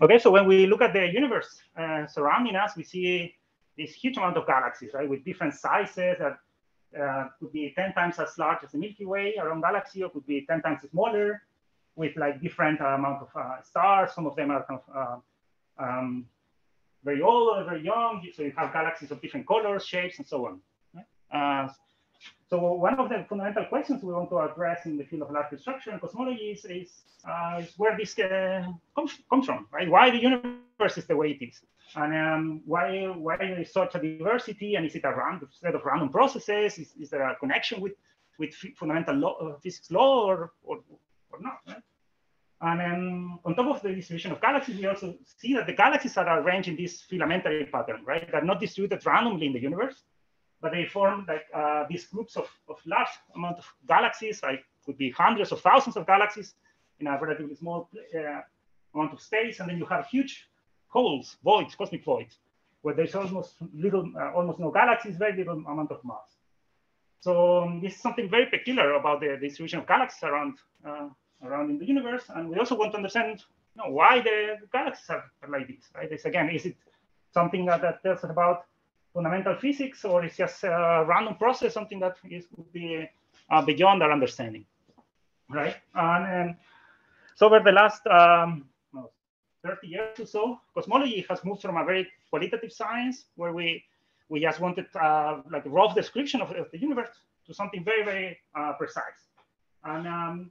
Okay, so when we look at the universe surrounding us, we see this huge amount of galaxies, right, with different sizes that could be 10 times as large as the Milky Way around galaxy, or could be 10 times smaller, with like different amount of stars. Some of them are kind of very old or very young. So you have galaxies of different colors, shapes, and so on. Right? So one of the fundamental questions we want to address in the field of large structure and cosmology is where this comes from, right? Why the universe is the way it is, and why there is such a diversity, and is it a random set of random processes? Is there a connection with fundamental law, physics law, or not? Right? And on top of the distribution of galaxies, we also see that the galaxies are arranged in this filamentary pattern, right? They're not distributed randomly in the universe, but they form like these groups of large amount of galaxies, like could be hundreds of thousands of galaxies in a relatively small amount of space. And then you have huge holes, voids, cosmic voids, where there's almost no galaxies, very little amount of mass. So this is something very peculiar about the distribution of galaxies around in the universe. And we also want to understand why the galaxies are like this, right? Again, is it something that tells us about fundamental physics, or is just a random process, something that would be beyond our understanding, right? And so over the last 30 years or so, cosmology has moved from a very qualitative science, where we just wanted like a rough description of the universe, to something very, very precise. And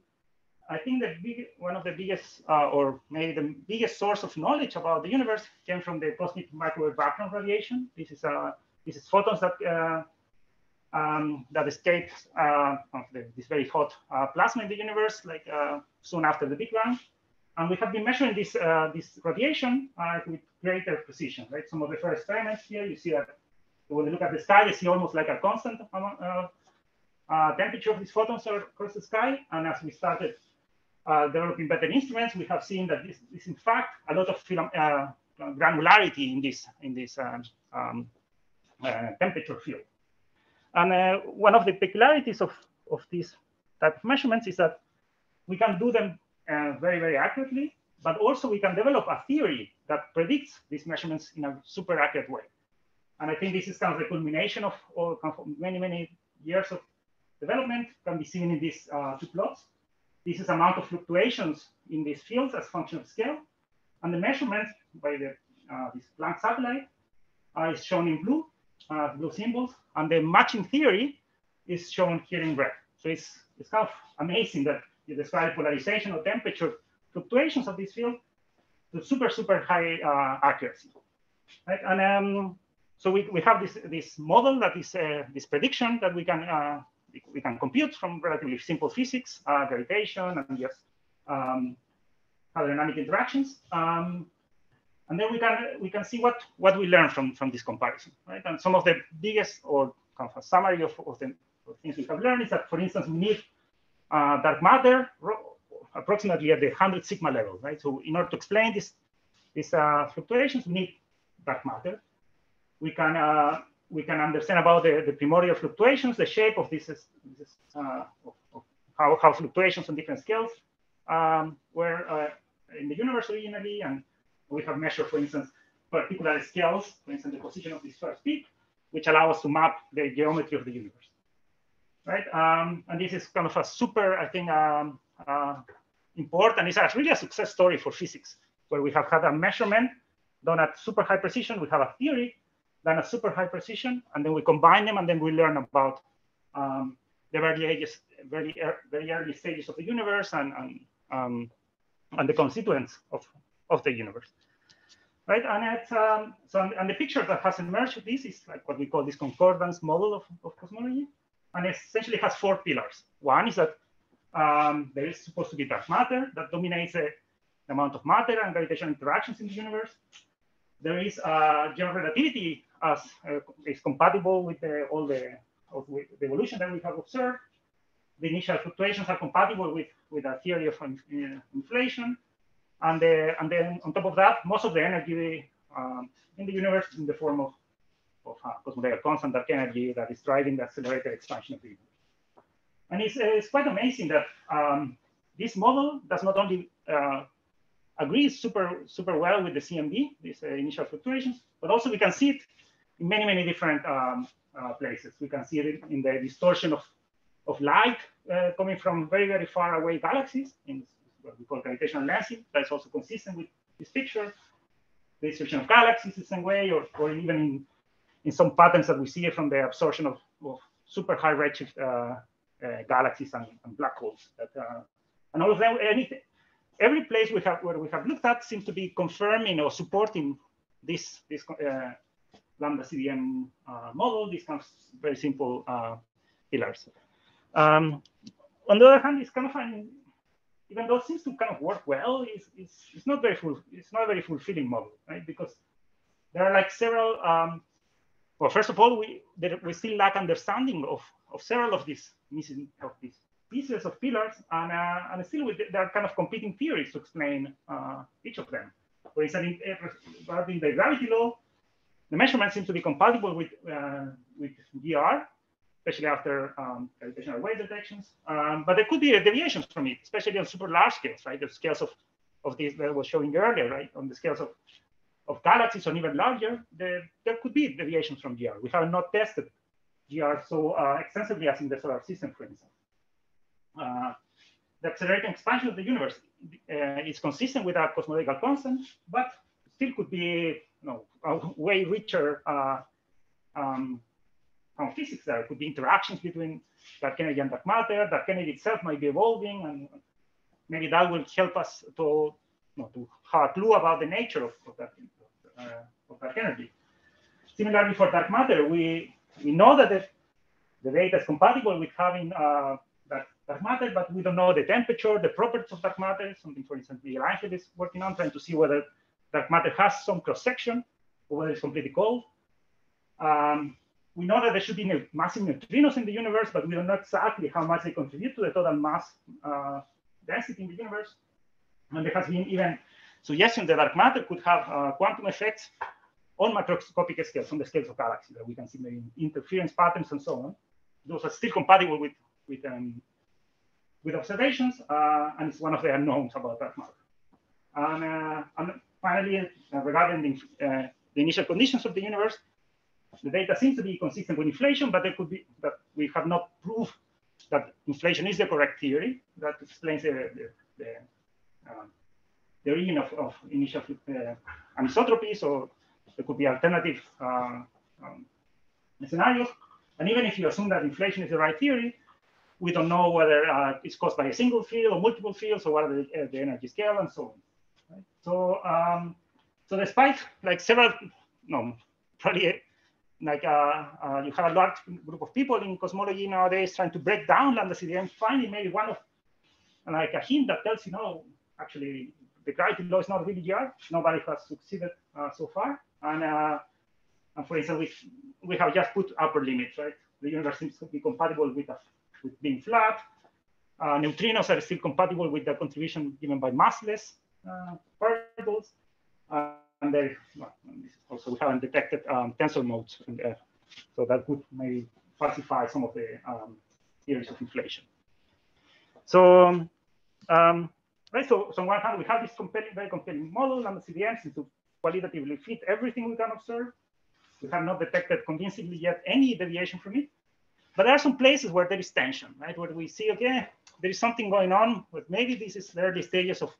I think that one of the biggest, or maybe the biggest source of knowledge about the universe came from the cosmic microwave background radiation. This is photons that escape this very hot plasma in the universe, like soon after the Big Bang. And we have been measuring this radiation with greater precision, right? Some of the first experiments here, you see that when you look at the sky, you see almost like a constant temperature of these photons across the sky. And as we started developing better instruments, we have seen that this is in fact a lot of granularity in this temperature field. And one of the peculiarities of this type of measurements is that we can do them very, very accurately, but also we can develop a theory that predicts these measurements in a super accurate way. And I think this is kind of the culmination of many, many years of development, can be seen in these two plots. This is amount of fluctuations in these fields as function of scale. And the measurements by this Planck satellite is shown in blue symbols. And the matching theory is shown here in red. So it's kind of amazing that you describe polarization or temperature fluctuations of this field to super, super high accuracy. Right? And so we have this model that is this prediction that we can compute from relatively simple physics, gravitation, and just hydrodynamic interactions. And then we can see what we learn from this comparison, right? And some of the biggest, or kind of a summary of the things we have learned, is that, for instance, we need dark matter approximately at the 100 sigma level, right? So in order to explain these fluctuations, we need dark matter. We can understand about the primordial fluctuations, the shape of how fluctuations on different scales were in the universe originally, and we have measured, for instance, particular scales, for instance, the position of this first peak, which allow us to map the geometry of the universe, right? And this is kind of a super, I think, important. It's really a success story for physics, where we have had a measurement done at super high precision. We have a theory done at super high precision, and then we combine them, and then we learn about the very early stages of the universe and the constituents of the universe, right? And it's and the picture that has emerged of this is like what we call this concordance model of cosmology, and it essentially has four pillars. One is that there is supposed to be dark matter that dominates the amount of matter and gravitational interactions in the universe. There is general relativity as is compatible with all the evolution that we have observed. The initial fluctuations are compatible with a theory of inflation. And then on top of that, most of the energy in the universe is in the form of cosmological constant dark energy that is driving the accelerated expansion of the universe. And it's quite amazing that this model does not only agree super well with the CMB, these initial fluctuations, but also we can see it in many different places. We can see it in the distortion of light coming from very far away galaxies in what we call gravitational lensing. That's also consistent with this picture. The distortion of galaxies the same way, or even in some patterns that we see from the absorption of super high redshift galaxies and black holes. And all of them, every place where we have looked at seems to be confirming or supporting this lambda CDM model, these kind of very simple pillars. On the other hand, it's kind of even though it seems to kind of work well, it's not very a very fulfilling model, right? Because there are like several. Well, first of all, we still lack understanding of several of these pieces of pillars, and still there are kind of competing theories to explain each of them. For instance, regarding the gravity law, the measurement seems to be compatible with GR, especially after gravitational wave detections. But there could be deviations from it, especially on super large scales, right? The scales of this that I was showing earlier, right? On the scales of galaxies or even larger, there could be deviations from GR. We have not tested GR so extensively as in the solar system, for instance. The accelerating expansion of the universe is consistent with our cosmological constant, but still could be a way richer physics there. It could be interactions between dark energy and dark matter. Dark energy itself might be evolving, and maybe that will help us to have a clue about the nature of dark energy. Similarly, for dark matter, we know that the data is compatible with having dark matter, but we don't know the temperature, the properties of dark matter. Something, for instance, Miguel Angel is working on, trying to see whether dark matter has some cross-section or whether it's completely cold. We know that there should be massive neutrinos in the universe, but we don't know exactly how much they contribute to the total mass density in the universe. And there has been even suggestion that dark matter could have quantum effects on macroscopic scales, on the scales of galaxies, that we can see maybe interference patterns and so on. Those are still compatible with observations, and it's one of the unknowns about dark matter. And finally, regarding the initial conditions of the universe, the data seems to be consistent with inflation, but there could be that we have not proved that inflation is the correct theory that explains the origin of initial anisotropies, or there could be alternative scenarios. And even if you assume that inflation is the right theory, we don't know whether it's caused by a single field or multiple fields, or what are the energy scale and so on. Right? So, so despite like several, probably like you have a large group of people in cosmology nowadays trying to break down lambda CDM, finding maybe one of like a hint that tells actually the gravity law is not really GR. Nobody has succeeded so far. And for instance, we have just put upper limits, right? The universe seems to be compatible with being flat. Neutrinos are still compatible with the contribution given by massless particles. And there, also we haven't detected tensor modes, so that could maybe falsify some of the theories of inflation. So, right. So on one hand, we have this very compelling model, lambda CDM seems to qualitatively fit everything we can observe. We have not detected convincingly yet any deviation from it. But there are some places where there is tension, right? Where we see, okay, there is something going on, but maybe this is the early stages of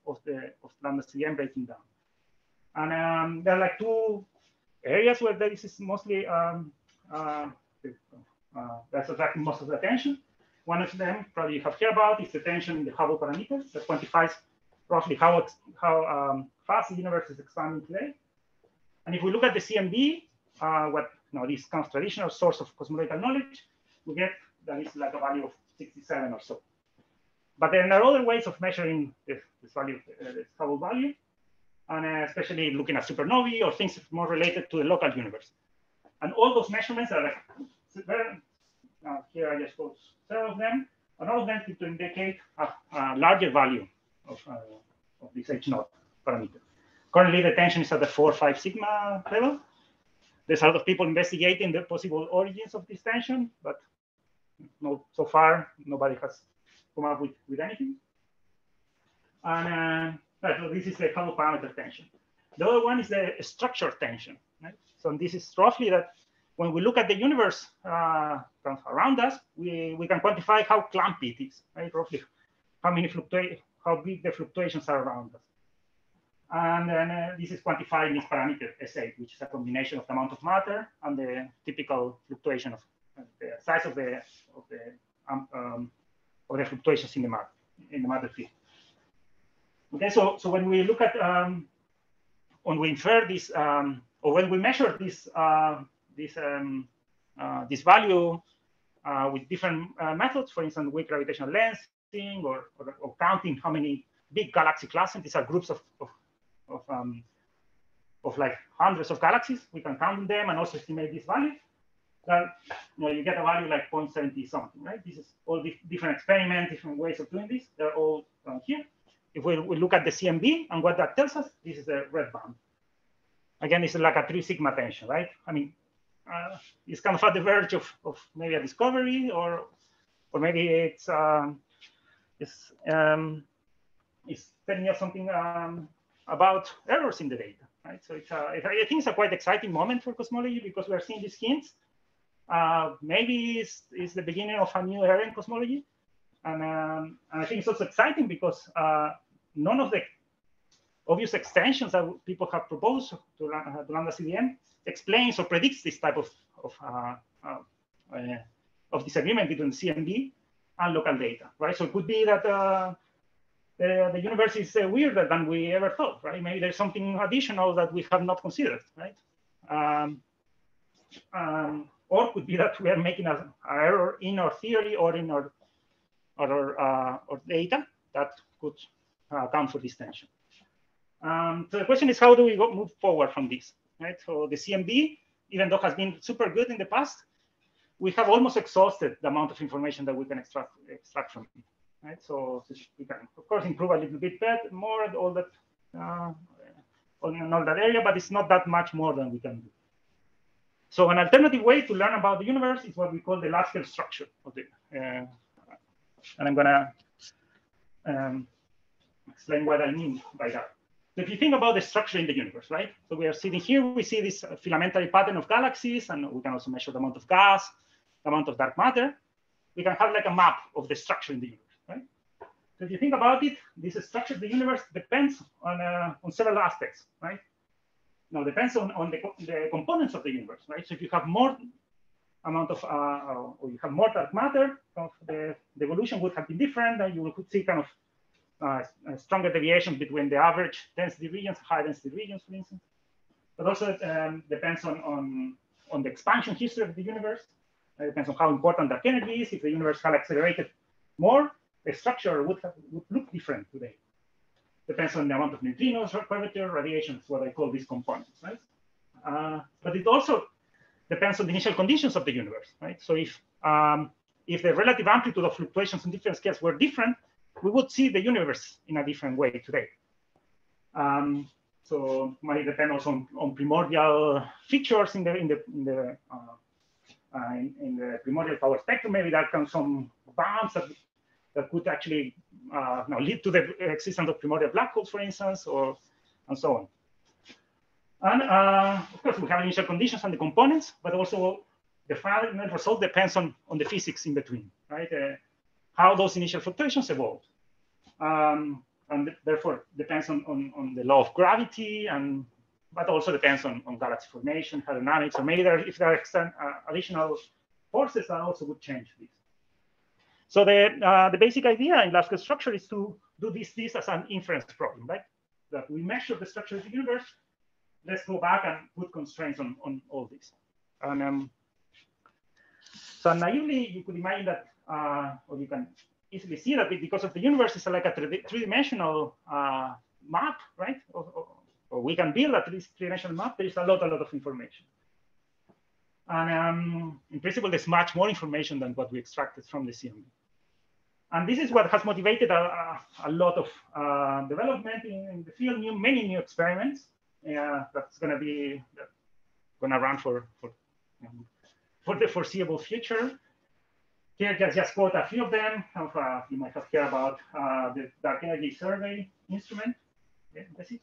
lambda CDM breaking down. And there are like two areas where this is mostly that's attracting most of the attention. One of them, probably you have heard about, is the tension in the Hubble parameter that quantifies roughly how fast the universe is expanding today. And if we look at the CMB, this kind of traditional source of cosmological knowledge, we get that is like a value of 67 or so. But there are other ways of measuring this value, this Hubble value, and especially looking at supernovae or things more related to the local universe. And all those measurements are like very, here I just put several of them, and all of them seem to indicate a larger value of this H0 parameter. Currently, the tension is at the 4 or 5 sigma level. There's a lot of people investigating the possible origins of this tension, but so far nobody has come up with anything. And so this is the Hubble parameter tension. The other one is the structure tension. Right? So this is roughly that when we look at the universe around us, we can quantify how clumpy it is, right? Roughly how big the fluctuations are around us. And then this is quantified in this parameter S8, which is a combination of the amount of matter and the typical fluctuation of the size of the fluctuations in the matter field. Okay, so when we look at when we infer this or when we measure this this value with different methods, for instance, with gravitational lensing or counting how many big galaxy classes. These are groups of like hundreds of galaxies. We can count them and also estimate this value. Then you get a value like 0.70 something, right? This is all the different experiments, different ways of doing this. They're all here. If we look at the CMB and what that tells us, this is the red band. Again, it's like a 3 sigma tension, right? I mean, it's kind of at the verge of maybe a discovery, or maybe it's telling us something about errors in the data, right? So I think it's a quite exciting moment for cosmology because we are seeing these hints. Maybe it's the beginning of a new era in cosmology, and I think it's also exciting because none of the obvious extensions that people have proposed to lambda CDM explains or predicts this type of disagreement between CMB and local data, right? So it could be that the universe is weirder than we ever thought, right? Maybe there's something additional that we have not considered, right? Or it could be that we are making an error in our theory or in our data that could account for this tension. So the question is, how do we move forward from this, right? So the CMB, even though has been super good in the past, we have almost exhausted the amount of information that we can extract from it, right? So we can, of course, improve a little bit more all that in all that area, but it's not that much more than we can do. So an alternative way to learn about the universe is what we call the large-scale structure of the. And I'm gonna explain what I mean by that. So if you think about the structure in the universe, right? So we are sitting here, we see this filamentary pattern of galaxies, and we can also measure the amount of gas, the amount of dark matter. We can have like a map of the structure in the universe, right? So if you think about it, this structure of the universe depends on several aspects, right? Now, it depends on the components of the universe, right? So if you have more amount of, or you have more dark matter, the evolution would have been different, and you could see kind of a stronger deviation between the average density regions, high density regions, for instance. But also depends on the expansion history of the universe. It depends on how important dark energy is. If the universe had accelerated more, the structure would look different today. Depends on the amount of neutrinos, curvature, radiation, is what I call these components, right? But it also depends on the initial conditions of the universe, right? So if the relative amplitude of fluctuations in different scales were different, we would see the universe in a different way today. So it might depend also on primordial features in the primordial power spectrum. Maybe there can some bounds that could actually lead to the existence of primordial black holes, for instance, and so on. And of course, we have initial conditions and the components, but also the final result depends on the physics in between, right? How those initial fluctuations evolve. And therefore depends on the law of gravity, but also depends on galaxy formation, hydrodynamics, or maybe if there are additional forces that also would change this. So the basic idea in large-scale structure is to do this as an inference problem, right? That we measure the structure of the universe. Let's go back and put constraints on all this. And so naively, you could imagine that, or you can easily see that because of the universe is like a three-dimensional map, right? Or we can build a three-dimensional map. There is a lot of information. And in principle, there's much more information than what we extracted from the CMB. And this is what has motivated a lot of development in the field, many new experiments that's going to run for the foreseeable future. Here, just quote a few of them. You might have heard about the dark energy survey instrument. Okay, that's it.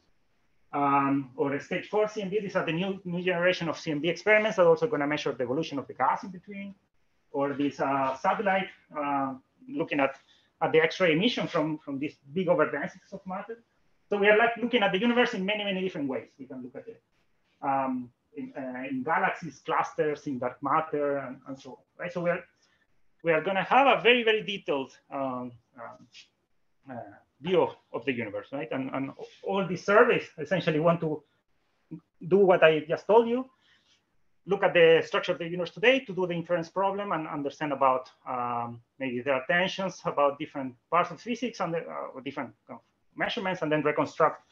Or a stage 4 CMB. These are the new generation of CMB experiments that are also going to measure the evolution of the gas in between. Or this satellite looking at the X-ray emission from these big overdensities of matter. So we are like looking at the universe in many, many different ways. We can look at it in galaxies, clusters, in dark matter, and so on. Right? So we are going to have a very, very detailed view of the universe, right? And all these surveys essentially want to do what I just told you, look at the structure of the universe today to do the inference problem and understand about maybe there are tensions about different parts of physics and different measurements, and then reconstruct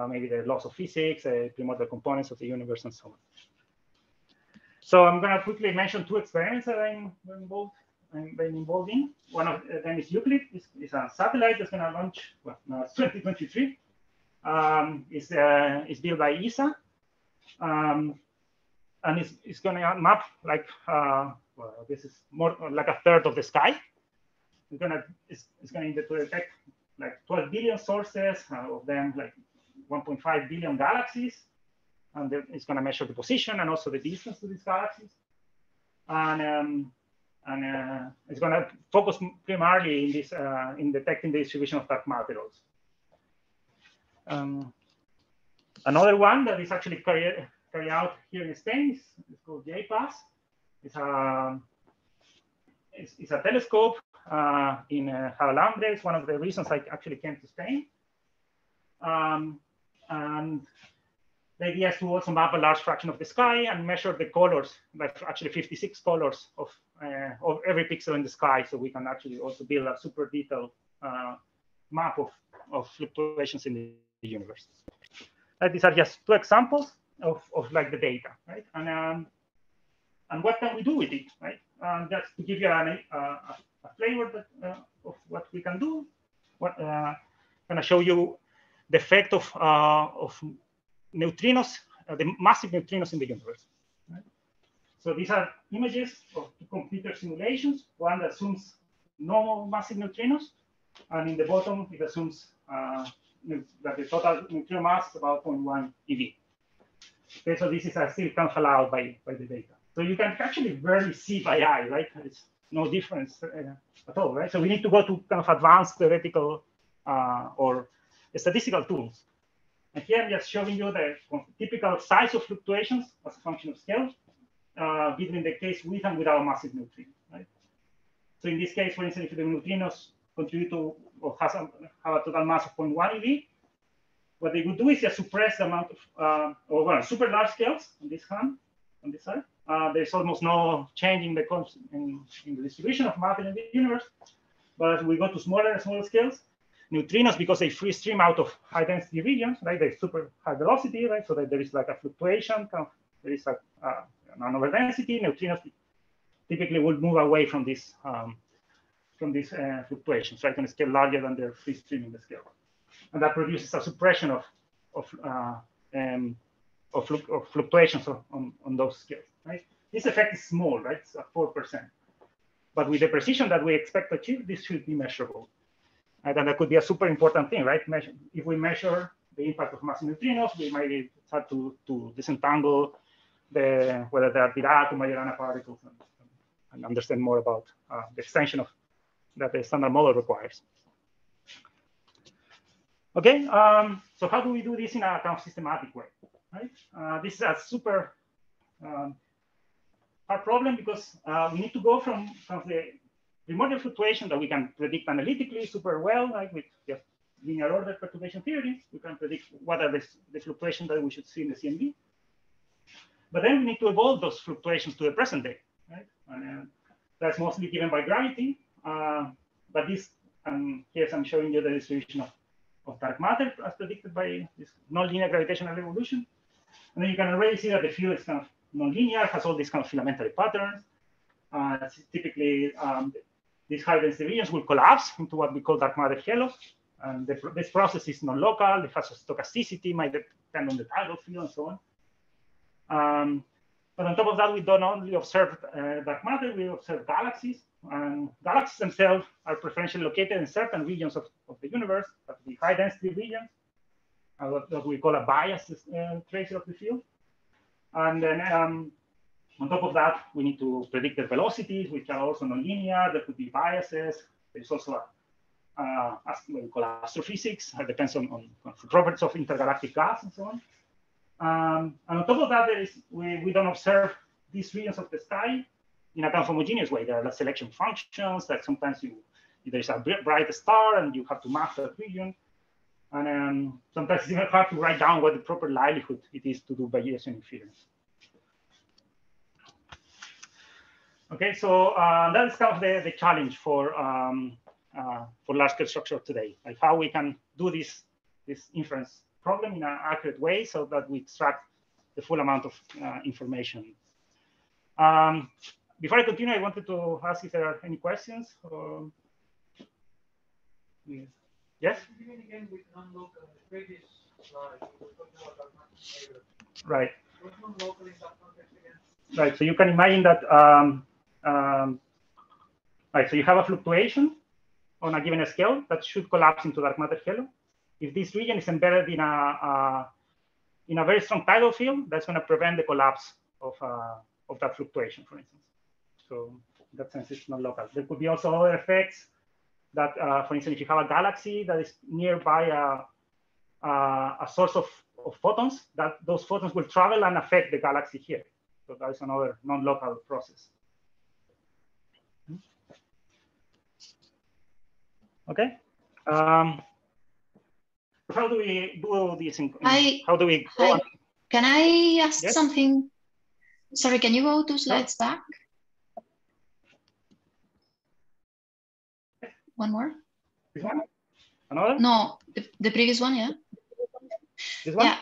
maybe the laws of physics, primordial components of the universe, and so on. So I'm going to quickly mention 2 experiments that I'm been involved in. One of them is EUCLID. It's a satellite that's going to launch, well, now it's 2023. It's built by ESA. And it's going to map like, well, this is more like a third of the sky. It's going to detect like 12 billion sources, of them like 1.5 billion galaxies. And it's going to measure the position and also the distance to these galaxies. And it's going to focus primarily in this in detecting the distribution of dark matter also. Another one that is actually carried out here in Spain is called JPAS. It's a telescope in Jabalambre. It's one of the reasons I actually came to Spain. And the idea is to also map a large fraction of the sky and measure the colors, like actually 56 colors of every pixel in the sky. So we can actually also build a super detailed map of fluctuations in the universe. These are just 2 examples of like the data, right? And what can we do with it, right? Just to give you a flavor of what we can do. I'm going to show you the effect of neutrinos, the massive neutrinos in the universe. Right? So these are images of 2 computer simulations. One that assumes no massive neutrinos, and in the bottom it assumes that the total neutrino mass is about 0.1 eV. Okay, so this is still kind of allowed by the data. So you can actually barely see by eye, right? It's no difference at all, right? So we need to go to kind of advanced theoretical or statistical tools. And here I'm just showing you the typical size of fluctuations as a function of scale between the case with and without massive neutrinos, right? So in this case, for instance, if the neutrinos contribute to or have a total mass of 0.1 eV, what they would do is just suppress the amount of, or well, super large scales on this side. There's almost no change in the distribution of matter in the universe. But as we go to smaller and smaller scales, neutrinos, because they free stream out of high density regions, right? They're super high velocity, right? So that there is like a fluctuation, there is an overdensity. Neutrinos typically will move away from these fluctuations, right? On a scale larger than their free streaming the scale. And that produces a suppression of fluctuations on those scales, right? This effect is small, right? It's 4%. But with the precision that we expect to achieve, this should be measurable. And that could be a super important thing, right? If we measure the impact of massive neutrinos, we might start to disentangle whether they are Dirac or Majorana particles and understand more about the extension that the standard model requires. Okay, so how do we do this in a kind of systematic way, right? This is a super hard problem because we need to go from the primordial fluctuation that we can predict analytically super well, like with just linear order perturbation theory. We can predict what are the fluctuations that we should see in the CMB. But then we need to evolve those fluctuations to the present day, right? And that's mostly given by gravity. But this, here I'm showing you the distribution of dark matter as predicted by this nonlinear gravitational evolution. And then you can already see that the field is kind of nonlinear, has all these kind of filamentary patterns. Typically, these high density regions will collapse into what we call dark matter halos. And this process is non-local. It has a stochasticity, might depend on the tidal field and so on. But on top of that, we don't only observe dark matter, we observe galaxies. And galaxies themselves are preferentially located in certain regions of the universe, the high density regions, what we call a biased tracer of the field. And then on top of that, we need to predict their velocities, which are also nonlinear. There could be biases. There's also what we call astrophysics. It depends on properties of intergalactic gas and so on. And on top of that, we don't observe these regions of the sky in a kind of homogeneous way. There are selection functions, like sometimes there's a bright star and you have to map that region. And sometimes it's even hard to write down what the proper likelihood it is to do Bayesian inference. Okay, so that is kind of the challenge for large-scale structure today, like how we can do this inference problem in an accurate way so that we extract the full amount of information. Before I continue, I wanted to ask if there are any questions. Yes? Again with non-local, the previous slide, we were talking about magnitude. Right. What's non-local in that context again? Right, so you can imagine that, right, so you have a fluctuation on a given scale that should collapse into dark matter halo. If this region is embedded in a very strong tidal field, that's going to prevent the collapse of that fluctuation, for instance. So in that sense, it's not local. There could be also other effects that, for instance, if you have a galaxy that is nearby a source of photons, that those photons will travel and affect the galaxy here. So that is another non-local process. Okay. How do we do this? How do we go on? Can I ask Yes? something? Sorry, can you go 2 slides back? One more? This one? Another? No, the previous one, yeah. This one?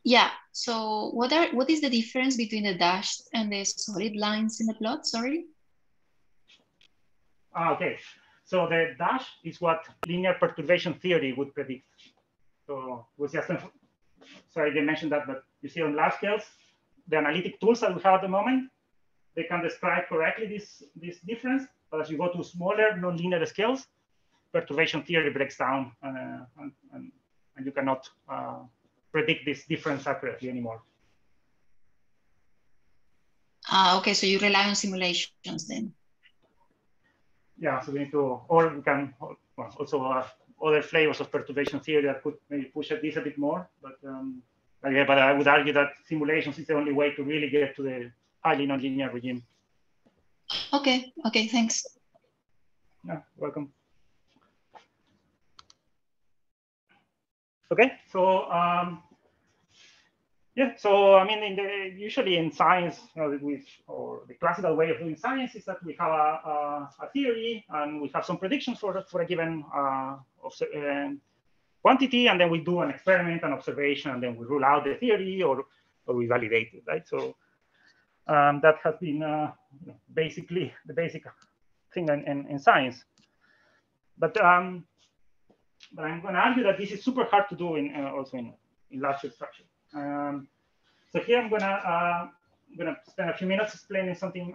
Yeah. So what is the difference between the dashed and the solid lines in the plot? Sorry. Okay. So the dash is what linear perturbation theory would predict. So we just, sorry, I didn't mention that, but you see on large scales, the analytic tools that we have at the moment, they can describe correctly this difference. But as you go to smaller nonlinear scales, perturbation theory breaks down, and you cannot predict this difference accurately anymore. Okay, so you rely on simulations then. Yeah, so we need to, or we can also other flavors of perturbation theory that could maybe push this a bit more. But but I would argue that simulations is the only way to really get to the highly nonlinear regime. Okay, thanks. Yeah, welcome. Okay, so yeah, so I mean, usually in science, or the classical way of doing science is that we have a theory and we have some predictions for a given quantity, and then we do an experiment, an observation, and then we rule out the theory or we validate it, right? So that has been basically the basic thing in science. But I'm going to argue that this is super hard to do also in large structure. So here I'm gonna spend a few minutes explaining something.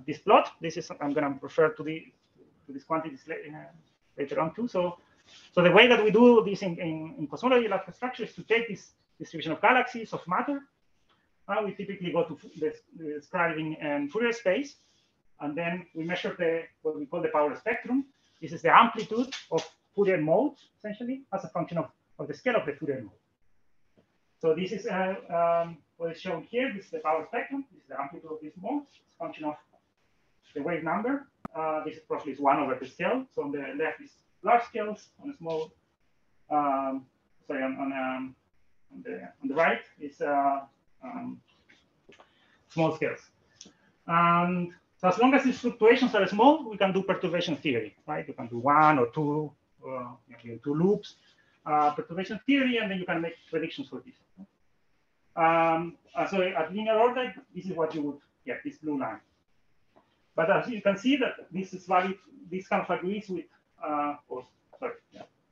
This plot. I'm gonna refer to these quantities later on too. So the way that we do this in cosmology large structure is to take this distribution of galaxies of matter. We typically go to describing Fourier space, and then we measure what we call the power spectrum. This is the amplitude of Fourier modes, essentially, as a function of the scale of the Fourier mode. So this is what is shown here. This is the power spectrum. This is the amplitude of this mode. It's a function of the wave number. This is roughly 1 over the scale. So on the left is large scales. On the small, sorry, on the right is small scales. And so as long as these fluctuations are small, we can do perturbation theory, right? You can do 1 or 2, or 2 loops. Perturbation theory, and then you can make predictions for this. So at linear order, this is what you would get, this blue line. But as you can see that this is valid, this kind of agrees with,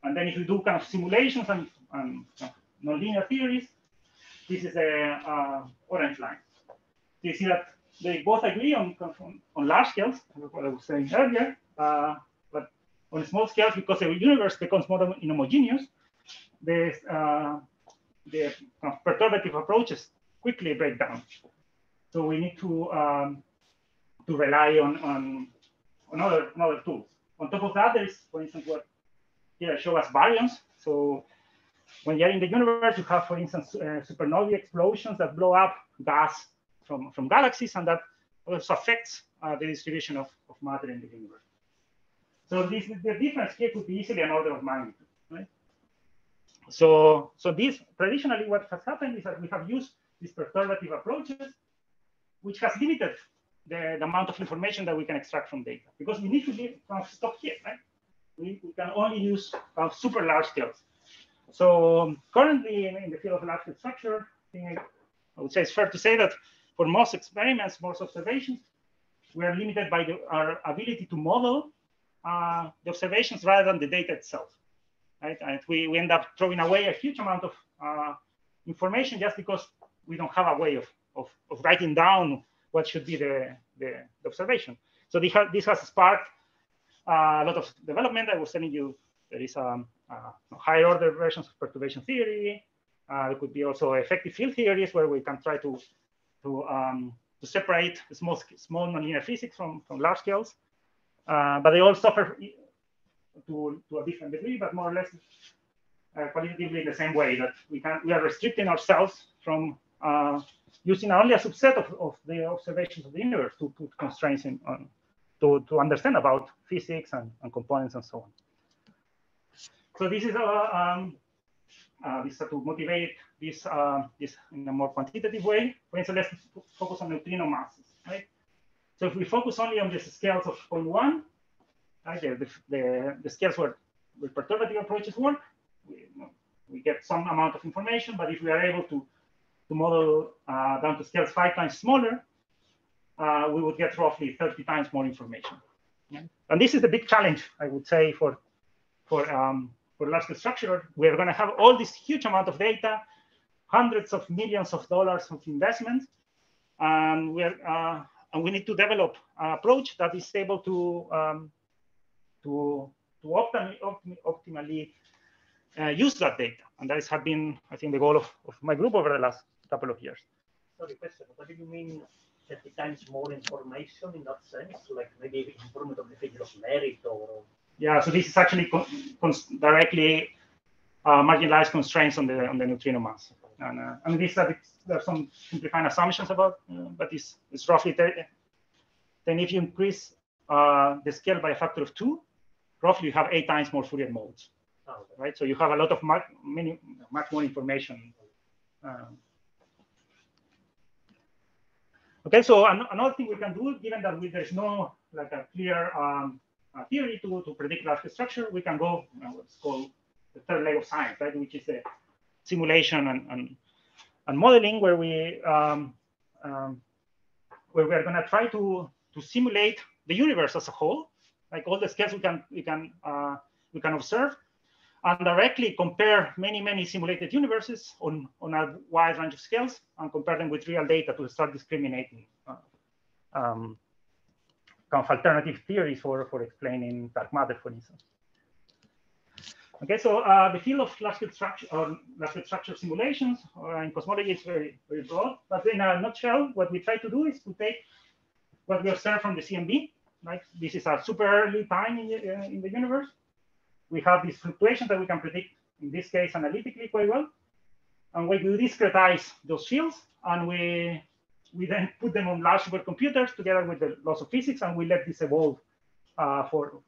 And then if you do kind of simulations and nonlinear theories, this is the orange line. So you see that they both agree on large scales, what I was saying earlier, but on small scales, because the universe becomes more inhomogeneous, the perturbative approaches quickly break down. So we need to rely on other tools. On top of that, there is, for instance, what here I show as baryons. So when you're in the universe, you have, for instance, supernovae explosions that blow up gas from galaxies, and that also affects the distribution of matter in the universe. So the difference here could be easily an order of magnitude, right? So this traditionally what has happened is that we have used these perturbative approaches, which has limited the amount of information that we can extract from data, because we need to stop here, right? We can only use super large scales. So currently in the field of large scale structure, I would say it's fair to say that for most experiments, most observations, we are limited by our ability to model the observations rather than the data itself, right? And we end up throwing away a huge amount of information just because we don't have a way of writing down what should be the observation. So this has sparked a lot of development. I was telling you there is higher order versions of perturbation theory. There could be also effective field theories where we can try to separate the small nonlinear physics from large scales. But they all suffer to a different degree, but more or less qualitatively the same way, that we are restricting ourselves from using only a subset of the observations of the universe to put constraints to understand about physics and components and so on. So this is to motivate this in a more quantitative way. For instance, let's focus on neutrino masses, right? So if we focus only on the scales of 0.1, right, the scales where perturbative approaches work, we get some amount of information. But if we are able to model down to scales 5 times smaller, we would get roughly 30 times more information. Yeah? And this is the big challenge, I would say, for large scale structure. We're going to have all this huge amount of data, hundreds of millions of dollars of investment, and we need to develop an approach that is able to optimally use that data. And that has been, I think, the goal of my group over the last couple of years. Sorry, question. What do you mean 30 times more information in that sense? Like maybe improvement of the figure of merit or? Yeah, so this is actually directly marginalized constraints on the neutrino mass. And this there are some simplifying assumptions about, but it's roughly 30. Then if you increase the scale by a factor of 2, roughly you have 8 times more Fourier modes, right? So you have a lot of much more information. Okay, so another thing we can do, given that there's no like a clear theory to predict large scale structure, we can go what's called the third leg of science, right? Which is the simulation and modeling, where we are going to try to simulate the universe as a whole, like all the scales we can observe, and directly compare many simulated universes on a wide range of scales, and compare them with real data to start discriminating kind of alternative theories for explaining dark matter, for instance. Okay, so the field of large scale structure or large scale structure simulations in cosmology is very broad. But in a nutshell, what we try to do is to take what we observe from the CMB. Right? This is a super early time in the universe. We have these fluctuations that we can predict, in this case, analytically quite well. And we discretize those fields, and we then put them on large supercomputers together with the laws of physics, and we let this evolve for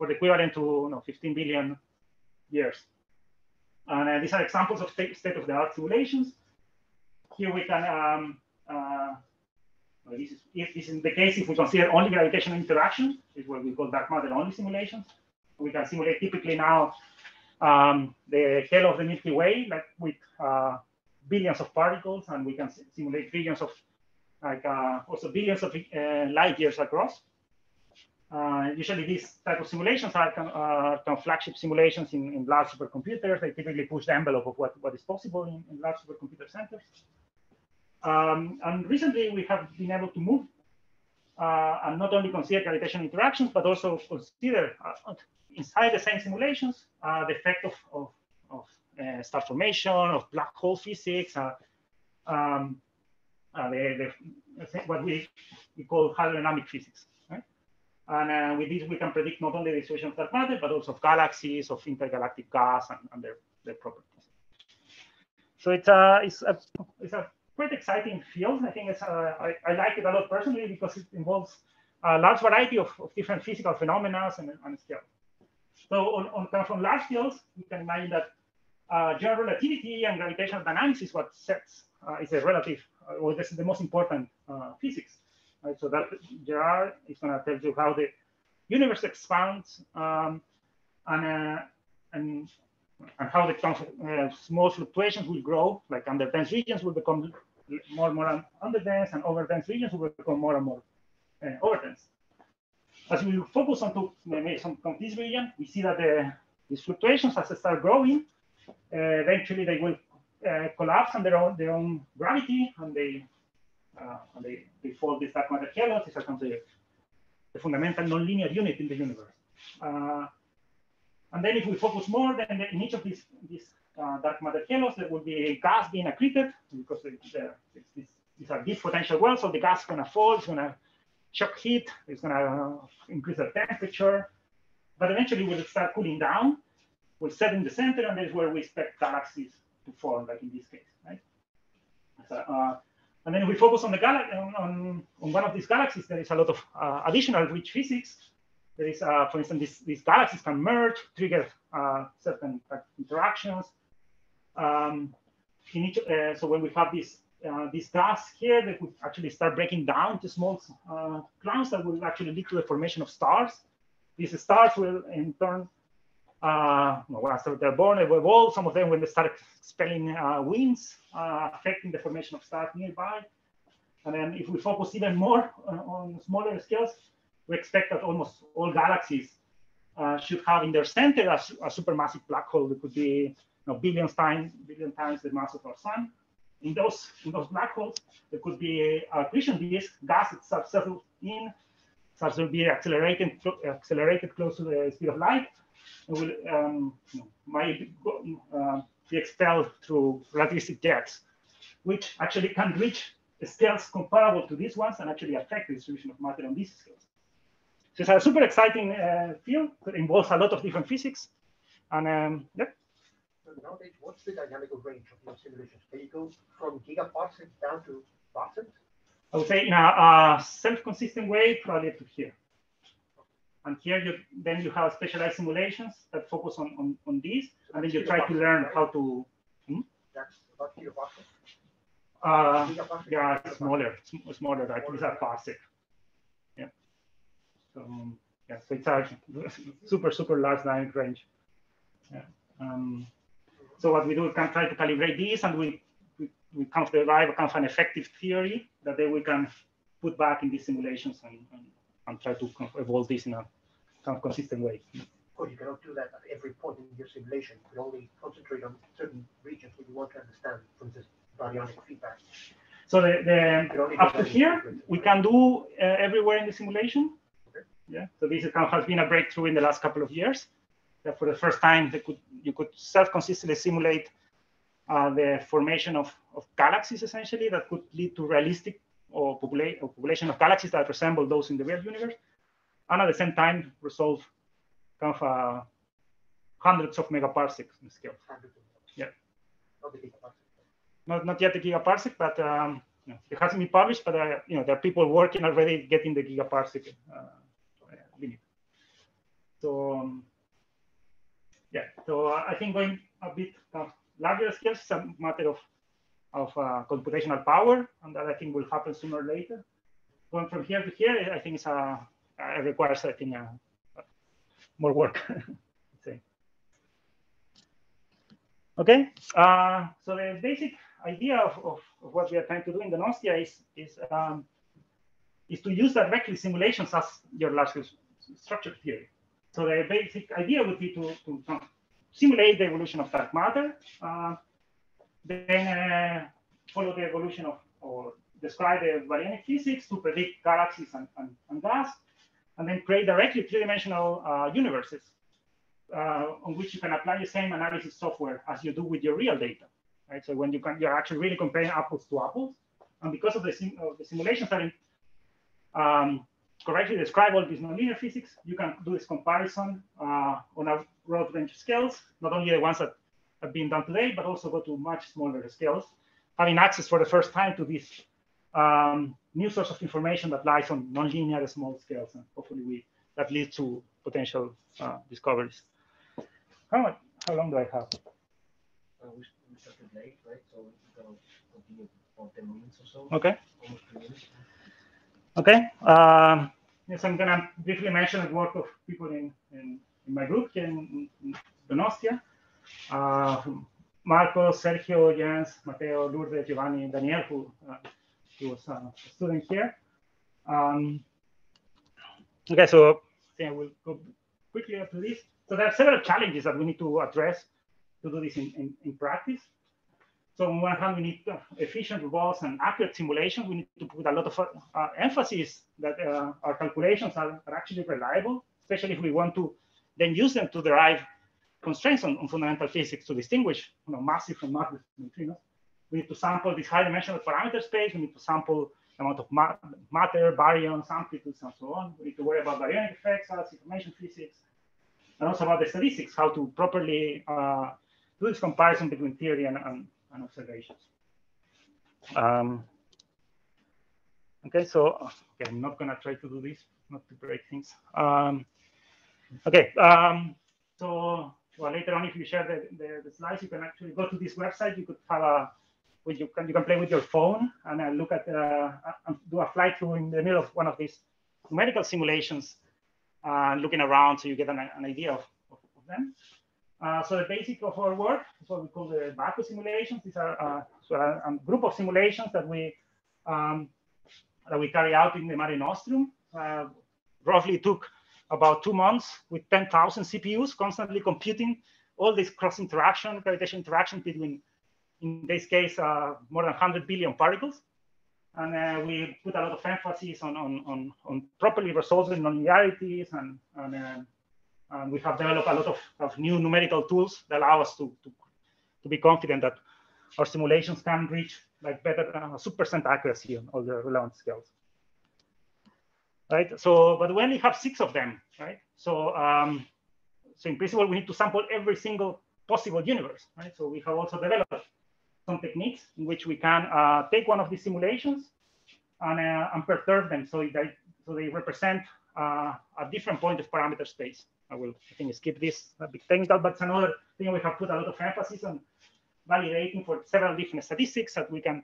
the equivalent to 15 billion years. And these are examples of state-of-the-art simulations. Here we can, this is the case if we consider only gravitational interaction, is what we call dark matter-only simulations. We can simulate typically now the halo of the Milky Way, like with billions of particles, and we can simulate billions of, also billions of light years across. Usually these type of simulations are kind of flagship simulations in large supercomputers. They typically push the envelope of what is possible in large supercomputer centers. And recently, we have been able to move and not only consider gravitational interactions, but also consider inside the same simulations the effect of star formation, of black hole physics, what we call hydrodynamic physics. Right? And with this, we can predict not only the distribution of dark matter, but also of galaxies, of intergalactic gas, and their properties. So it's a quite exciting field. I think I like it a lot personally because it involves a large variety of different physical phenomena and scales. So from large scales, you can imagine that general relativity and gravitational dynamics is what sets is a relative, or this is the most important physics. Right? So that Gerard is going to tell you how the universe expands and how the small fluctuations will grow, like under dense regions will become more and more under dense, and over dense regions will become more and more over dense. As we focus on this region, we see that these fluctuations, as they start growing, eventually they will collapse on their own gravity, and they fall these dark matter halos. These are considered the fundamental nonlinear unit in the universe. And then if we focus more, then in each of these dark matter halos, there will be gas being accreted, because these are deep potential wells, so the gas is going to fall, it's going to shock heat, it's going to increase the temperature, but eventually will start cooling down, will set in the center, and that's where we expect galaxies to form, like in this case, right? So, and then if we focus on on one of these galaxies, there is a lot of additional rich physics. There is, for instance, these galaxies can merge, trigger certain interactions. So when we have this gas here, they could actually start breaking down to small clouds that will actually lead to the formation of stars. These stars will, in turn, after they're born, they will evolve. Some of them, when they start expelling winds, affecting the formation of stars nearby. And then if we focus even more on smaller scales, we expect that almost all galaxies should have in their center a supermassive black hole that could be billion times the mass of our sun. In those black holes, there could be a accretion disk, gas that settles in, such will be accelerated close to the speed of light, and will might be expelled through relativistic jets, which actually can reach scales comparable to these ones and actually affect the distribution of matter on these scales. So it's a super exciting field that involves a lot of different physics. And yep. So nowadays, what's the dynamical range of your simulations? Can you go from gigaparsec down to parsec? I would say in a self-consistent way, probably up to here. And here you have specialized simulations that focus on these, so and then you try to learn how to. That's about gigaparsec. Yeah, smaller, right? These are parsec. Yeah. So yeah, so it's a super large dynamic range. Yeah. So what we do, we can try to calibrate these, and we kind of derive a kind of an effective theory that then we can put back in these simulations and try to kind of evolve this in a kind of consistent way. Of course, you cannot do that at every point in your simulation. You can only concentrate on certain regions that you want to understand, for instance, baryonic feedback. So up to here, we can do everywhere in the simulation. Okay. Yeah. So this kind of has been a breakthrough in the last couple of years. That for the first time, you could self-consistently simulate the formation of galaxies, essentially, that could lead to realistic or population of galaxies that resemble those in the real universe, and at the same time resolve kind of hundreds of megaparsecs in scale. Yeah. Not yet the gigaparsec, but it hasn't been published. But there are people working already getting the gigaparsec limit. So yeah. So I think going a bit larger scales is a matter of computational power, and that I think will happen sooner or later. Going from here to here, I think it requires, I think, more work. Okay. So the basic idea of what we are trying to do in Donostia is to use directly simulations as your large-scale structure theory. So the basic idea would be to simulate the evolution of dark matter, then follow the evolution or describe the baryonic physics to predict galaxies and gas, and then create directly three-dimensional universes on which you can apply the same analysis software as you do with your real data, right? So when you're actually really comparing apples to apples, and because of the simulations that correctly describe all these nonlinear physics, you can do this comparison on a broad range of scales, not only the ones that have been done today, but also go to much smaller scales, having access for the first time to this new source of information that lies on nonlinear small scales, and hopefully that leads to potential discoveries. How long do I have? We started late, right? So we're going to continue for 10 minutes or so. Okay. Almost 3 minutes. Okay. Yes, I'm going to briefly mention the work of people in my group here in Donostia. Marco, Sergio, Jens, Matteo, Lourdes, Giovanni, Daniel, who was a student here. Okay, so I will go quickly up to this. So there are several challenges that we need to address to do this in practice. So on one hand, we need efficient, robust, and accurate simulations. We need to put a lot of emphasis that our calculations are actually reliable, especially if we want to then use them to derive constraints on fundamental physics to distinguish massive from massive neutrinos. We need to sample this high-dimensional parameter space. We need to sample the amount of matter, baryons, amplitudes, and so on. We need to worry about baryonic effects, information physics, and also about the statistics, how to properly do this comparison between theory and observations. Okay, so I'm not going to try to do this, not to break things. So later on, if you share the slides, you can actually go to this website. You could have you can play with your phone and look at and do a flight through in the middle of one of these numerical simulations, looking around so you get an idea of them. So the basic of our work is what we call the Bacco simulations. These are a group of simulations that we carry out in the Mare Nostrum. Roughly took about 2 months with 10,000 CPUs, constantly computing all this cross-interaction, gravitational interaction between, in this case, more than 100 billion particles. And we put a lot of emphasis on properly resolving nonlinearities, and we have developed a lot of new numerical tools that allow us to be confident that our simulations can reach like better super % accuracy on all the relevant scales. Right. So, but we only have 6 of them, right? So, so in principle, we need to sample every single possible universe, right? So we have also developed some techniques in which we can take one of these simulations and perturb them so they represent a different point of parameter space. I think, skip this, a bit technical, but it's another thing we have put a lot of emphasis on validating for several different statistics that we can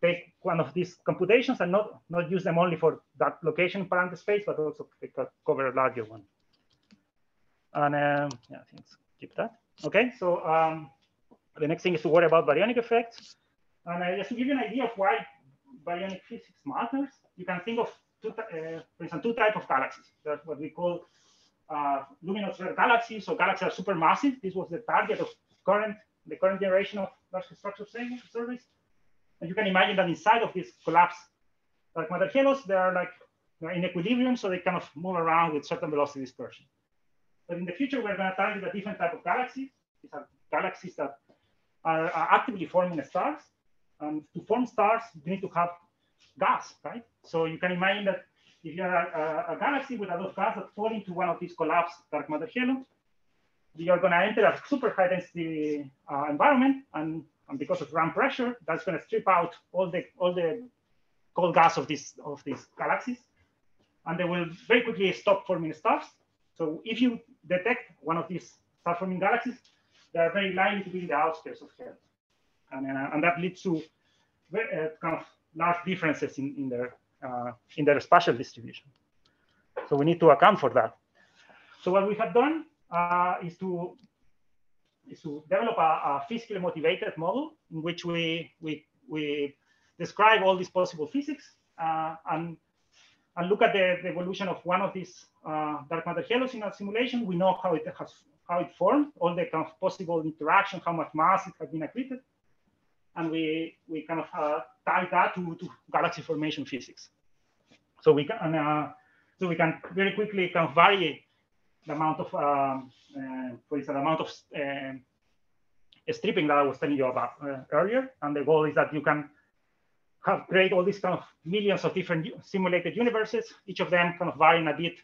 take one of these computations and not use them only for that location parameter space, but also cover a larger one. And yeah, I think skip that. Okay, so the next thing is to worry about baryonic effects. And just to give you an idea of why baryonic physics matters, you can think of for instance, 2 types of galaxies. That's what we call luminous red galaxies. So galaxies are supermassive. This was the target of the current generation of large structure surveys. And you can imagine that inside of this collapsed dark matter halos, they're in equilibrium, so they kind of move around with certain velocity dispersion. But in the future, we're going to target a different type of galaxies. These are galaxies that are actively forming stars. And to form stars, you need to have gas, right? So you can imagine that if you are a galaxy with a lot of gas that fall into one of these collapsed dark matter halos, you're going to enter a super high density environment, and because of RAM pressure, that's going to strip out all the cold gas of these galaxies, and they will very quickly stop forming stars. So if you detect one of these star-forming galaxies, they are very likely to be in the outskirts of hell, and that leads to kind of large differences in their spatial distribution. So we need to account for that. So what we have done is to develop a physically motivated model in which we describe all these possible physics and look at the evolution of one of these dark matter halos in a simulation. We know how it formed, all the kind of possible interaction, how much mass it has been accreted. and we kind of tie that to galaxy formation physics. So we can very quickly kind of vary the amount of, for instance, the amount of stripping that I was telling you about earlier. And the goal is that you can create all these kind of millions of different simulated universes, each of them kind of varying a bit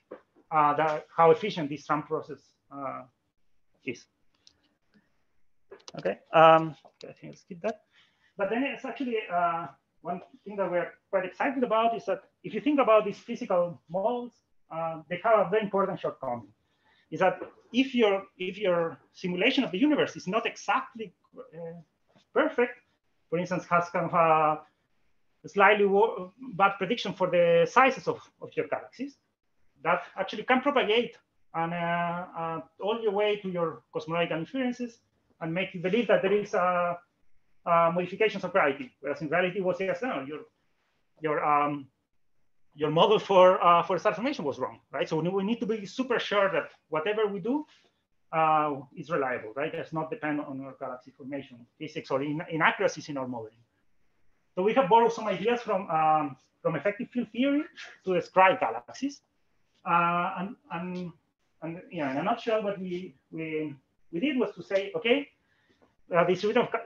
how efficient this SRAM process is. Okay, I think I'll skip that. But then it's actually one thing that we're quite excited about is that if you think about these physical models, they have a very important shortcoming. Is that if your simulation of the universe is not exactly perfect, for instance, has kind of a slightly bad prediction for the sizes of your galaxies, that actually can propagate and all the way to your cosmological inferences and make you believe that there is modifications of gravity, whereas in reality was just your model for star formation was wrong, right? So we need to be super sure that whatever we do is reliable, right? Does not depend on our galaxy formation physics or inaccuracies in our modeling. So we have borrowed some ideas from effective field theory to describe galaxies, and yeah, in a nutshell, what we did was to say, okay,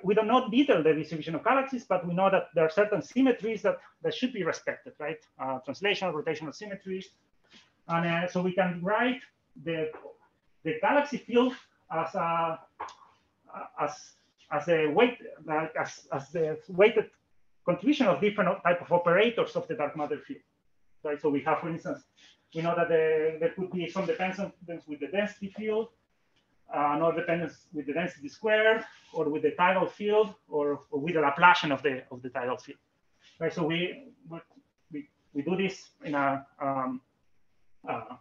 we don't know detail the distribution of galaxies, but we know that there are certain symmetries that should be respected, right? Translational, rotational symmetries, and so we can write the galaxy field as the weighted contribution of different type of operators of the dark matter field, right? So we have, for instance, we know that there could be some dependence with the density field, no dependence with the density squared, or with the tidal field, or with the Laplacian of the tidal field, right? So we do this in a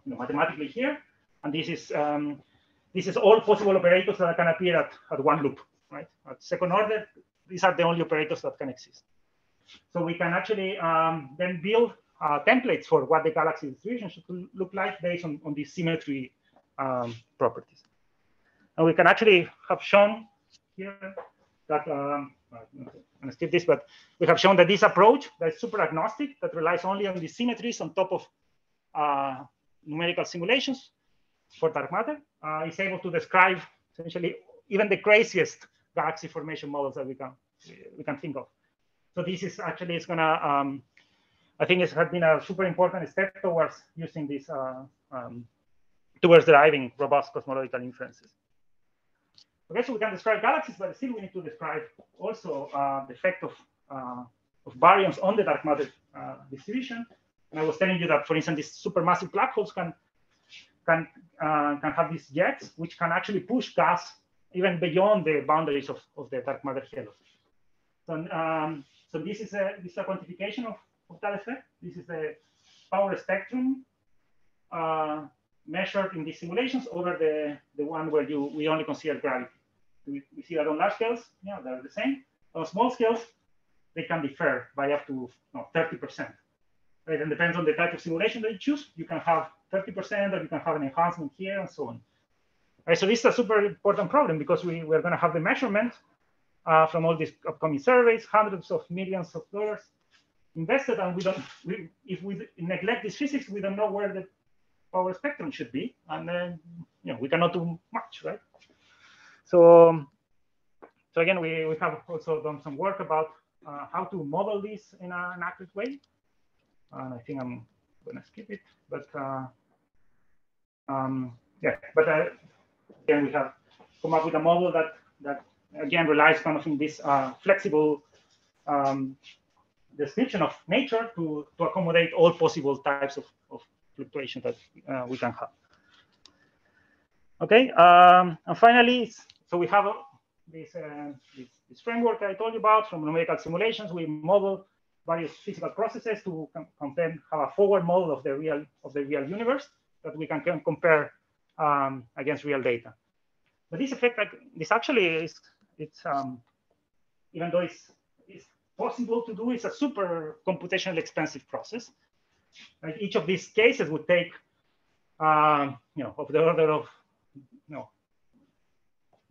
mathematically here, and this is all possible operators that can appear at one loop, right? At second order, these are the only operators that can exist. So we can actually then build templates for what the galaxy distribution should look like based on these symmetry properties. And we can actually have shown here that, I'm going to skip this, but we have shown that this approach that is super agnostic, that relies only on the symmetries on top of numerical simulations for dark matter, is able to describe essentially even the craziest galaxy formation models that we can think of. So this is actually going to, I think it has been a super important step towards using this, towards deriving robust cosmological inferences. Okay, so we can describe galaxies, but still we need to describe also the effect of baryons on the dark matter distribution. And I was telling you that, for instance, these supermassive black holes can have these jets, which can actually push gas even beyond the boundaries of the dark matter halos. So this is a quantification of that effect. This is the power spectrum measured in these simulations over the one where we only consider gravity. We see that on large scales, yeah, they're the same. On small scales, they can differ by up to 30%. Right? And depends on the type of simulation that you choose. You can have 30%, or you can have an enhancement here, and so on. Right, so this is a super important problem because we're going to have the measurement from all these upcoming surveys, hundreds of millions of dollars invested, and if we neglect this physics, we don't know where the power spectrum should be, and then we cannot do much, right? So again, we have also done some work about how to model this in an accurate way, and I think I'm going to skip it, but yeah, but again, we have come up with a model that again relies kind of in this flexible description of nature to accommodate all possible types of fluctuation that we can have. Okay, and finally, so we have this framework I told you about from numerical simulations. We model various physical processes to then have a forward model of the real universe that we can compare against real data. But this effect, this actually is, even though it's possible to do, it's a super computationally expensive process. Like each of these cases would take, of the order of,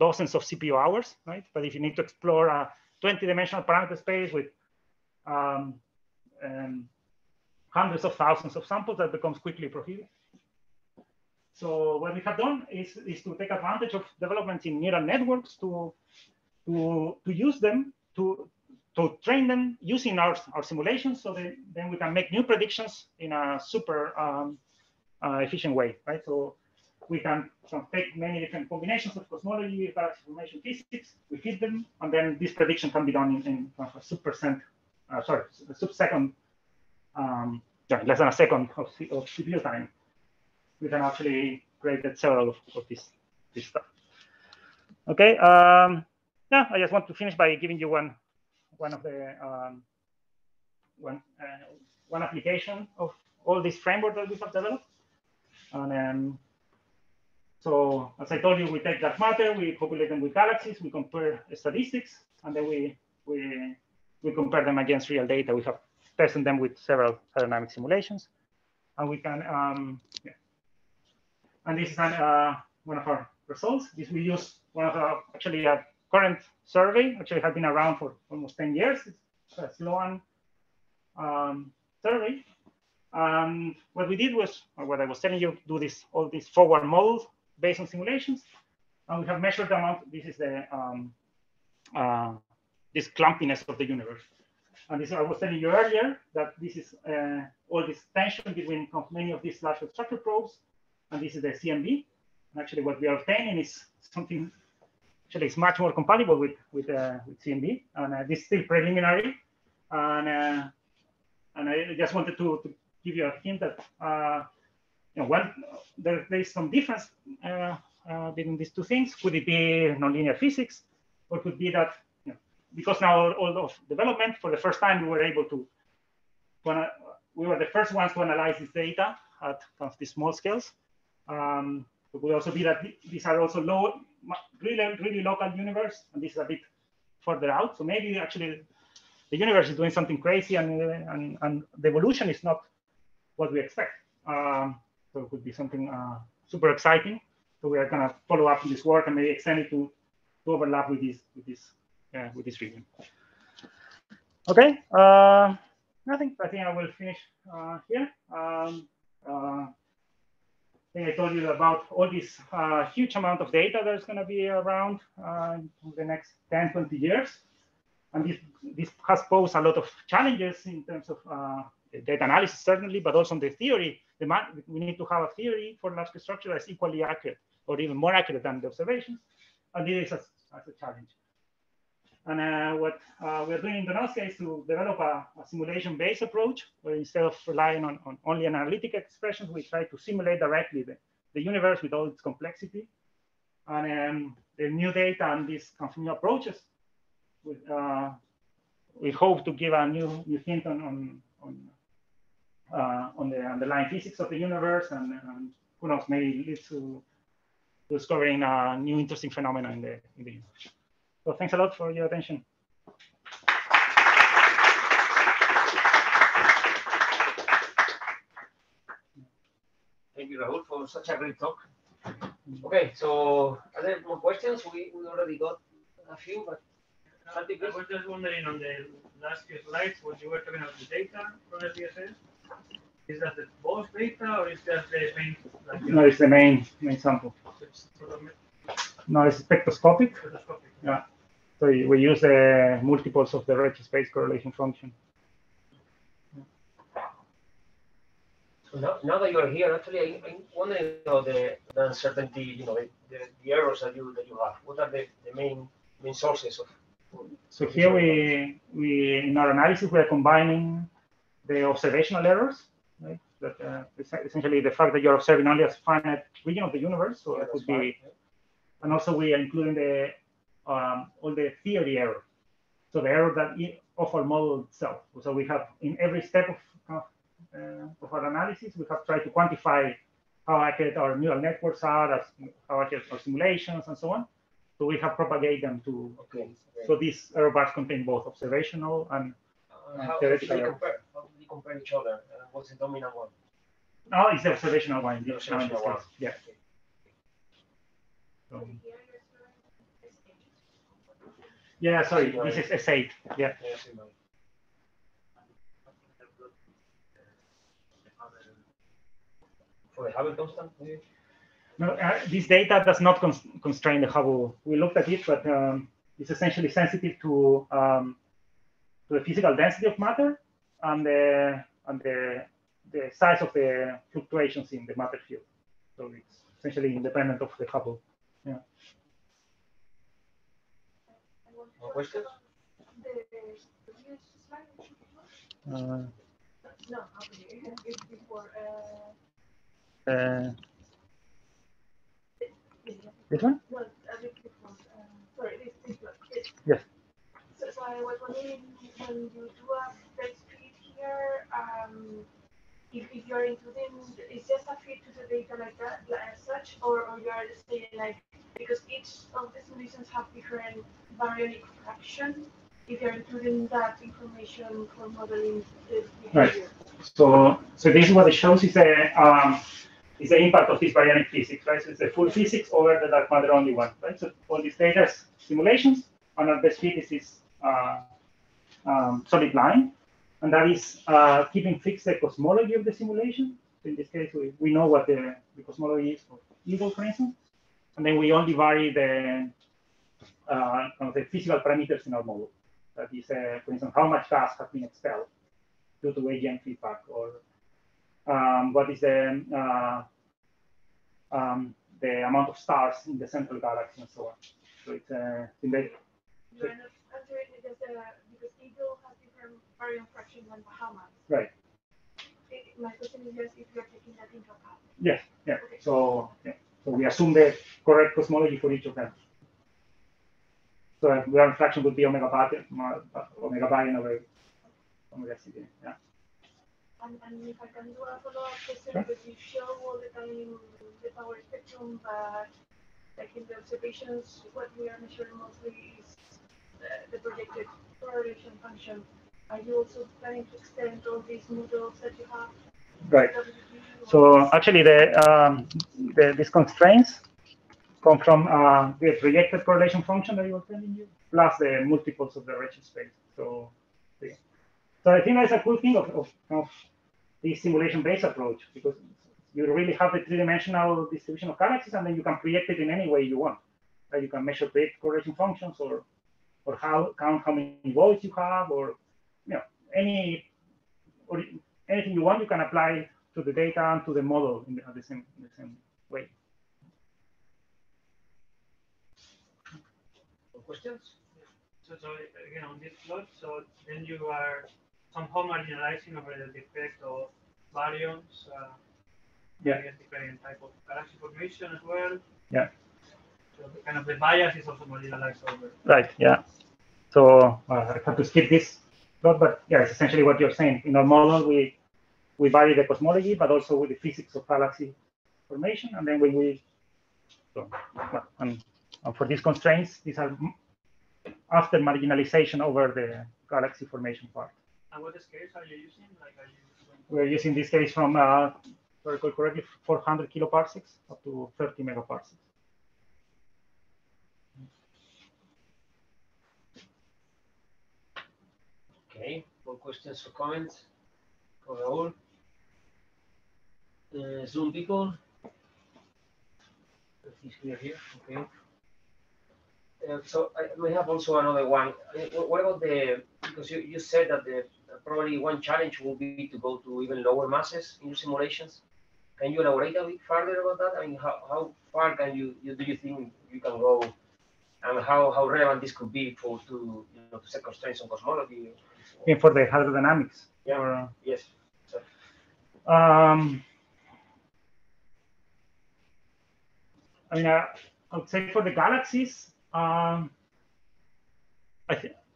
dozens of CPU hours, right? But if you need to explore 20-dimensional parameter space with hundreds of thousands of samples that becomes quickly prohibitive. So what we have done is to take advantage of developments in neural networks to use them to train them using our simulations, so then we can make new predictions in a super efficient way, right? So we can take many different combinations of cosmology, galaxy formation physics, we feed them, and then this prediction can be done in a sub-second, less than a second of CPU time. We can actually create several of this stuff. Okay, yeah, I just want to finish by giving you one of the one application of all this framework that we have developed. And so, as I told you, we take dark matter, we populate them with galaxies, we compare statistics, and then we compare them against real data. We have tested them with several hydrodynamic simulations, and we can, yeah. And this is one of our results. This we use one of our, actually a current survey, actually has been around for almost 10 years. It's a Sloan survey. And what we did was, or what I was telling you, do all these forward models based on simulations. And we have measured the amount. This is the this clumpiness of the universe. And this, I was telling you earlier that this is all this tension between many of these large structure probes. And this is the CMB. And actually, what we are obtaining is something. Actually, it's much more compatible with CMB. And this is still preliminary. And I just wanted to give you a hint that there is some difference between these two things. Could it be nonlinear physics, or could it be that because now all of development, for the first time, we were able to we were the first ones to analyze this data at kind of these small scales. It could also be that these are also really local universe, and this is a bit further out. So maybe actually the universe is doing something crazy, and the evolution is not what we expect. So it could be something super exciting. So we are going to follow up on this work and maybe extend it to overlap with this region. Okay. I think I will finish here. I think I told you about all this huge amount of data that's going to be around in the next 10, 20 years. And this has posed a lot of challenges in terms of data analysis, certainly, but also in the theory. We need to have a theory for large-scale structure that's equally accurate or even more accurate than the observations. And this is as a challenge. And what we're doing in Donostia is to develop a simulation-based approach, where instead of relying on only analytic expressions, we try to simulate directly the universe with all its complexity. And the new data and these kind of new approaches, we hope to give a new hint on the underlying physics of the universe, and who knows, maybe lead to discovering a new interesting phenomena in the universe. So thanks a lot for your attention. Thank you, Raul, for such a great talk. Okay, so are there more questions? We already got a few, but I was just wondering on the last few slides when you were talking about the data from LCDM. Is that the both data, or is that the main? No, it's the main sample. No, it's spectroscopic. Yeah. So we use the multiples of the Redshift space correlation function. So now that you are here, actually, I'm wondering about the uncertainty, the errors that you have. What are the main sources of? So here we in our analysis we are combining the observational errors, right? That essentially the fact that you're observing only a finite region of the universe, so it could be, right? And also we are including the all the theory error, so the error that of our model itself. So we have in every step of our analysis, we have tried to quantify how accurate our neural networks are, how accurate our simulations, and so on. So we have propagated them to. Okay. So these error bars contain both observational and theoretical errors. How do they compare each other? What's the dominant one? No, it's the observational one. The observational one. Yeah. Yeah, sorry, this is S8. Yeah. For the Hubble constant, maybe? No, this data does not constrain the Hubble. We looked at it, but it's essentially sensitive to the physical density of matter and the size of the fluctuations in the matter field. So it's essentially independent of the Hubble. Yeah. More questions? No, okay. It's before. This one? No, a bit before. Sorry, this one. Yes. So I was wondering, when you do a text feed here, if you're including, it's just a feed to the data like that, like as such, or you are just saying like, because each of the solutions have different baryonic fraction, if you're including that information for modeling the behavior. Right. So this is what it shows is the impact of this baryonic physics, right? So it's the full physics over the dark matter only one, right? So all these data is simulations, and our best fit is this solid line, and that is keeping fixed the cosmology of the simulation. So in this case, we know what the cosmology is for Eagle, for instance, and then we only vary the kind of the physical parameters in our model. That is, for instance, how much gas has been expelled due to AGN feedback, or what is the amount of stars in the central galaxy, and so on. So it's in the. You're not answering it as because Eagle has different baryon fraction than Bahamas. Right. My question is just if you're taking that into account. Yes. Yeah. Okay. So we assume the correct cosmology for each of them. So the fraction would be omega baryon over omega CDM. Yeah. And if I can do a follow-up question, Sure. because you show all the time the power spectrum, but like in the observations, what we are measuring mostly is the projected correlation function. Are you also planning to extend all these models that you have? Right. So actually, these constraints come from the projected correlation function that I was telling you, plus the multiples of the redshift space. So I think that's a cool thing of this simulation-based approach, because you really have the three-dimensional distribution of galaxies, and then you can project it in any way you want. Right? You can measure predicted correlation functions, or count how many voids you have, or anything you want, you can apply to the data and to the model in the same way. Questions? So again, on this plot, so then you are somehow marginalizing over the effect of baryons. Yeah. I guess different type of galaxy formation as well. Yeah. So kind of the bias is also marginalized over. Right. Yeah. So I have to skip this plot, but yeah, it's essentially what you're saying. In our model, we vary the cosmology, but also with the physics of galaxy formation, and then and for these constraints, these are after marginalization over the galaxy formation part. And what scales are you using? Like, We're using this case from, if I recall correctly, 400 kiloparsecs up to 30 megaparsecs. Okay, more questions or comments for Raul? Zoom people? Everything's clear here, okay. So we have also another one. What about because you said that probably one challenge will be to go to even lower masses in your simulations. Can you elaborate a bit further about that? I mean, how far do you think you can go, and how relevant this could be to set constraints on cosmology? And for the hydrodynamics. Yeah. Or, yes. So. I mean, I would say for the galaxies,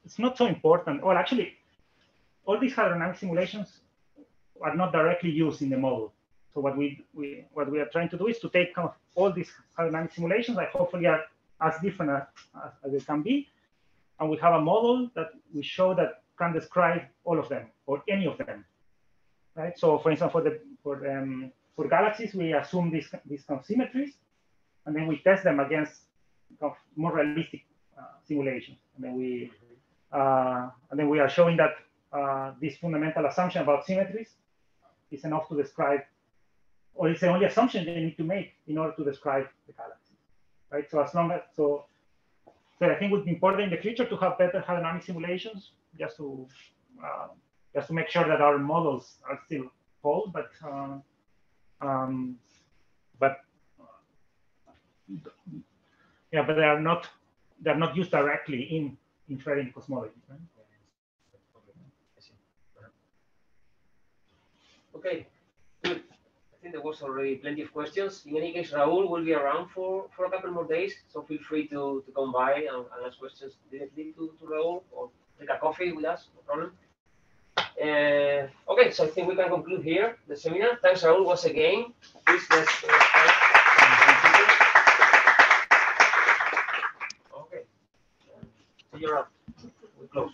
it's not so important. Well, actually, all these hydrodynamic simulations are not directly used in the model. So what we are trying to do is to take kind of all these hydrodynamic simulations that hopefully are as different as they can be, and we have a model that we show that can describe all of them or any of them, right? So for instance, for galaxies, we assume these kind of symmetries, and then we test them against kind of more realistic simulations, and then we are showing that this fundamental assumption about symmetries is enough to describe, or it's the only assumption they need to make in order to describe the galaxy, right? So as long as so I think it would be important in the future to have better hydrodynamic simulations, just to make sure that our models are still whole, but they're not used directly in inferring cosmology. Right? Okay, good. I think there was already plenty of questions. In any case, Raul will be around for a couple more days, so feel free to come by and ask questions directly to Raul, or take a coffee with us, no problem. Okay, so I think we can conclude here the seminar. Thanks, Raul, once again. Please, let's start. Okay. So you're up. We close.